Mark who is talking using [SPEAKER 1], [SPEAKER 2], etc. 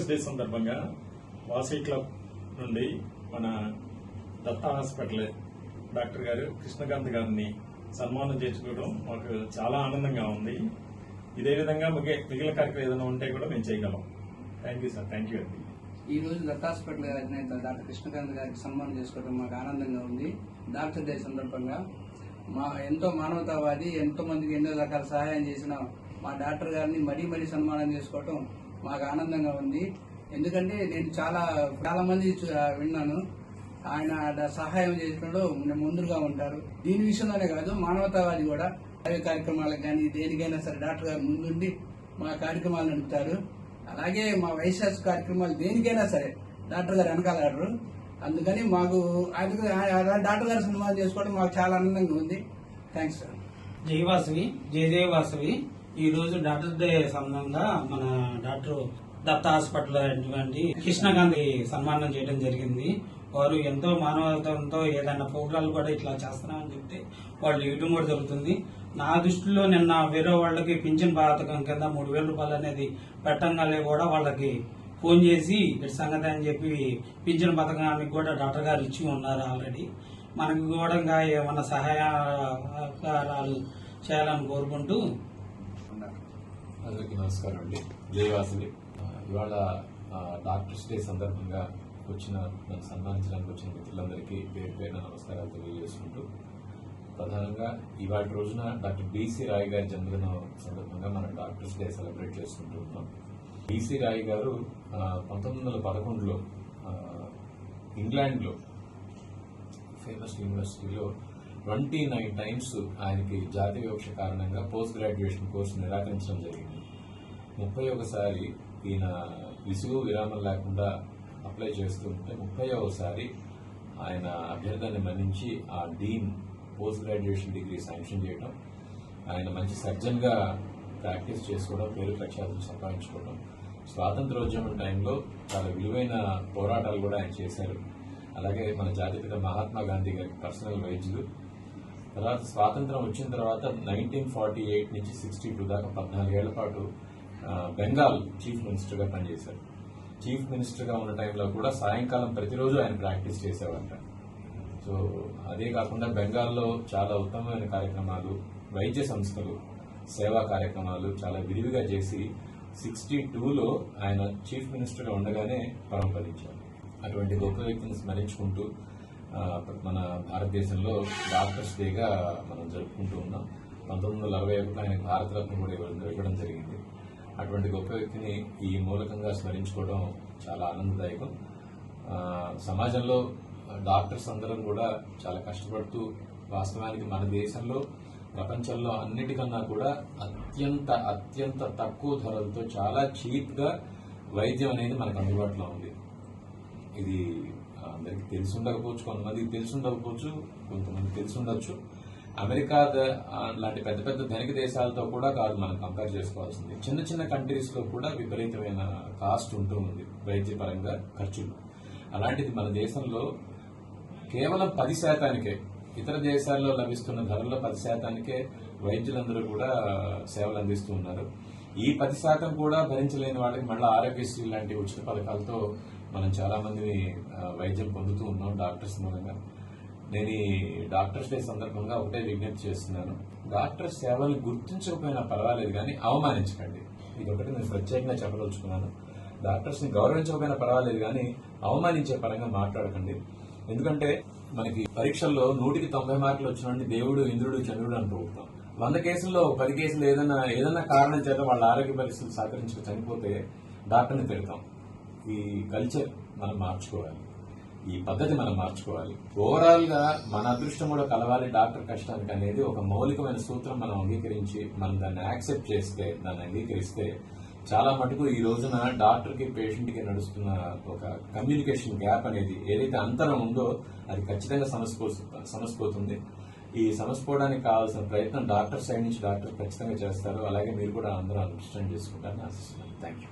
[SPEAKER 1] Doctors day సందర్భంగా Vasavi club నుండి మన దత్తా హాస్పిటల్ డాక్టర్ గారు కృష్ణకాంత్ గారిని సన్మానం చేసుకోవడం మాకు చాలా ఆనందంగా ఉంది. ఇదే విధంగా మిగిలిన కార్యక్రమం ఏదైనా ఉంటే కూడా మేము చేయగలం. Thank you sir. Thank you అండి.
[SPEAKER 2] ఈ రోజు దత్తా హాస్పిటల్ అధినేత డాక్టర్ కృష్ణకాంత్ గారికి సన్మానం చేసుకోవడం మాకు ఆనందంగా ఉంది. డాక్టర్ డే సందర్భంగా ఎంతో మానవతావాది, ఎంతో మందికి ఎన్నో రకాల సహాయం చేసిన మా డాక్టర్ గారిని మరీ సన్మానం చేసుకోవడం మాకు ఆనందంగా ఉంది. ఎందుకంటే నేను చాలా మంది విన్నాను, ఆయన సహాయం చేయడంలో ముందుగా ఉంటారు. దీని విషయంలోనే కాదు, మానవతావాది కూడా అదే కార్యక్రమాలకు కానీ దేనికైనా సరే డాక్టర్ గారు ముందుండి మా కార్యక్రమాలు నడుపుతారు. అలాగే మా వైశాఖ కార్యక్రమాలు దేనికైనా సరే డాక్టర్ గారు వెనకాలరు. అందుకని మాకు డాక్టర్ గారు సన్మానం చేసుకోవడం మాకు చాలా ఆనందంగా ఉంది. Thanks sir.
[SPEAKER 3] జయ వాసవి ఈ రోజు డాక్టర్ డే సందర్భంగా మన డాక్టర్ దత్తా హాస్పిటల్ అటువంటి కృష్ణకాంత్ సన్మానం చేయడం జరిగింది. వారు ఎంతో మానవతంతో ఏదైనా ప్రోగ్రాలు కూడా ఇట్లా చేస్తున్నామని చెప్తే వాళ్ళు ఇవ్వడం కూడా జరుగుతుంది. నా దృష్టిలో నిన్న వేరే వాళ్ళకి పింఛన్ పథకం కింద 3,000 రూపాయలు అనేది పెట్టంగానే కూడా వాళ్ళకి ఫోన్ చేసి ఇటు సంగతి అని చెప్పి పింఛన్ పథకానికి కూడా డాక్టర్ గారు ఇచ్చి ఉన్నారు ఆల్రెడీ. మనకి కూడా ఏమన్నా సహాయకారాలు చేయాలని కోరుకుంటూ.
[SPEAKER 4] అందరికీ నమస్కారం అండి. జయవాసవి. ఇవాళ డాక్టర్స్ డే సందర్భంగా నన్ను సన్మానించడానికి వచ్చిన మిత్రులందరికీ పేరు పేరున నమస్కారాలు తెలియజేసుకుంటూ, ప్రధానంగా ఇవాళ రోజున డాక్టర్ బీసీ రాయ్ గారి జన్మదినం సందర్భంగా మనం డాక్టర్స్ డే సెలబ్రేట్ చేసుకుంటూ ఉన్నాం. బీసీ రాయ్ గారు 1911లో ఇంగ్లాండ్లో ఫేమస్ యూనివర్సిటీలో 29 టైమ్స్ ఆయనకి జాతి వివక్ష కారణంగా పోస్ట్ గ్రాడ్యుయేషన్ కోర్సు నిరాకరించడం జరిగింది. 31సారి ఈయన విసుగు విరామం లేకుండా అప్లై చేస్తూ ఉంటే 30వసారి ఆయన అభ్యర్థాన్ని మన్నించి ఆ dean post graduation degree sanction చేయడం, ఆయన మంచి సర్జన్ గా ప్రాక్టీస్ చేసుకోవడం, పేరు ప్రఖ్యాతులు సంపాదించుకోవడం, స్వాతంత్రోద్యమం టైంలో చాలా విలువైన పోరాటాలు కూడా ఆయన చేశారు. అలాగే మన జాతిపిత మహాత్మా గాంధీ గారికి పర్సనల్ వైద్యులు. తర్వాత స్వాతంత్రం వచ్చిన తర్వాత 1948 నుంచి 62 దాకా 14 ఏళ్ల పాటు బెంగాల్ చీఫ్ మినిస్టర్ గా పనిచేశారు. చీఫ్ మినిస్టర్ గా ఉన్న టైంలో కూడా సాయంకాలం ప్రతిరోజు ఆయన ప్రాక్టీస్ చేసేవారట. సో అదే కాకుండా బెంగాల్లో చాలా ఉత్తమమైన కార్యక్రమాలు, వైద్య సంస్థలు, సేవా కార్యక్రమాలు చాలా విరివిగా చేసి 62లో ఆయన చీఫ్ మినిస్టర్ గా ఉండగానే పరంపరించారు. అటువంటి గొప్ప వ్యక్తిని స్మరించుకుంటూ మన భారతదేశంలో డాక్టర్స్ డేగా మనం జరుపుకుంటూ ఉన్నాం. 1961లో ఆయనకు భారతరత్న కూడా ఇవ్వడం జరిగింది. అటువంటి గొప్ప వ్యక్తిని ఈ మూలకంగా స్మరించుకోవడం చాలా ఆనందదాయకం. సమాజంలో డాక్టర్స్ అందరం కూడా చాలా కష్టపడుతూ, వాస్తవానికి మన దేశంలో ప్రపంచంలో అన్నిటికన్నా కూడా అత్యంత తక్కువ ధరలతో చాలా చీప్ గా వైద్యం అనేది మనకు అందుబాటులో ఉంది. ఇది అందరికి తెలిసి ఉండకపోవచ్చు, కొంతమందికి తెలిసి ఉండకపోవచ్చు, కొంతమంది తెలిసి ఉండొచ్చు. అమెరికా లాంటి పెద్ద ధనిక దేశాలతో కూడా కాదు మనం కంపేర్ చేసుకోవాల్సింది. చిన్న కంట్రీస్ లో కూడా విపరీతమైన కాస్ట్ ఉంటూ ఉంది వైద్యపరంగా ఖర్చులు. అలాంటిది మన దేశంలో కేవలం 10%, ఇతర దేశాల్లో లభిస్తున్న ధరల్లో 10%కే వైద్యులందరూ కూడా సేవలు అందిస్తూ ఉన్నారు. ఈ 10% కూడా భరించలేని వాళ్ళకి మళ్ళీ ఆరోగ్యశ్రీ లాంటి ఉచిత పథకాలతో మనం చాలా మంది వైద్యం పొందుతూ ఉన్నాం డాక్టర్స్ మూలంగా. నేను ఈ డాక్టర్స్ డే సందర్భంగా ఒకటే విజ్ఞప్తి చేస్తున్నాను, డాక్టర్స్ సేవలను గుర్తించకపోయినా పర్వాలేదు కానీ అవమానించకండి. ఇది ఒకటి నేను ప్రత్యేకంగా చెప్పదలుచుకున్నాను. డాక్టర్స్ ని గౌరవించకపోయినా పర్వాలేదు కానీ అవమానించే పరంగా మాట్లాడకండి. ఎందుకంటే మనకి పరీక్షల్లో 100కి 90 మార్కులు వచ్చిన దేవుడు, ఇంద్రుడు, చంద్రుడు అంటూ ఉంటాం. 100 కేసుల్లో 10 కేసులు ఏదైనా కారణం చేత వాళ్ళ ఆరోగ్య పరిస్థితులు సహకరించుకు చనిపోతే డాక్టర్ని తిడతాం. ఈ కల్చర్ మనం మార్చుకోవాలి, ఈ పద్ధతి మనం మార్చుకోవాలి. ఓవరాల్ గా మన అదృష్టం కూడా కలవాలి డాక్టర్ కష్టానికి అనేది ఒక మౌలికమైన సూత్రం మనం అంగీకరించి మనం దాన్ని యాక్సెప్ట్ చేస్తే, దాన్ని అంగీకరిస్తే చాలా మటుకు ఈ రోజున డాక్టర్ కి పేషెంట్ కి నడుస్తున్న ఒక కమ్యూనికేషన్ గ్యాప్ అనేది ఏదైతే అంతరం ఉందో అది ఖచ్చితంగా సమసిపోతుంది. ఈ సమసిపోవడానికి కావాల్సిన ప్రయత్నం డాక్టర్ సైడ్ నుంచి డాక్టర్ ఖచ్చితంగా చేస్తారు. అలాగే మీరు కూడా అందరూ అండర్స్టాండ్ చేసుకుంటారని ఆశిస్తున్నాను. Thank you.